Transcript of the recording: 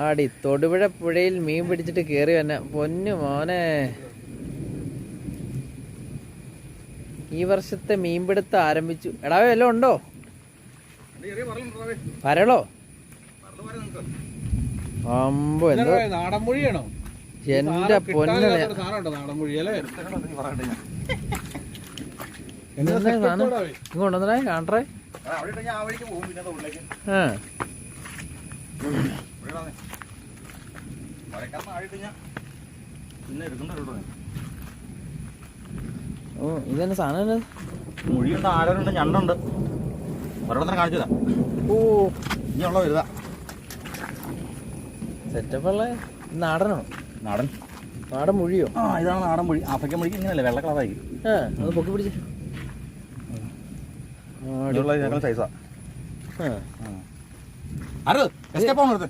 ആടി തൊടുപുഴ പുഴയിൽ മീൻ പിടിച്ചിട്ട് കേറി വന്നെ പൊന്നു മോനെ. ഈ വർഷത്തെ മീൻപിടുത്തം ആരംഭിച്ചു. എടാ വല്ലതും ഉണ്ടോ? വരളോ? അമ്പോ എന്തോ നാടൻ മൊഴിയാണോ? എന്റെ പൊന്നു ഇങ്ങോട്ടേ കാണട്ടെ. ഓ ഇതന്നെ സാധനം. മൊഴിയുണ്ട്, ആരനുണ്ട്, ഞണ്ടുണ്ട്. ഒരെണ്ണത്തിന് കാണിച്ചതാ. ഓ ഇനിയുള്ള വരുതാ സെറ്റപ്പുള്ള നാടനോ? നാടൻ നാടൻ മൊഴിയോ? ആ ഇതാണ് നാടൻ മൊഴി. ആഫ്രിക്കൻ മൊഴിക്ക് ഇങ്ങനെയല്ലേ വെള്ള കളറായി. അത് പൊക്കി പിടിച്ച സൈസാ. ആ ആര് എസ്കേപ്പ് ആവുന്നത്?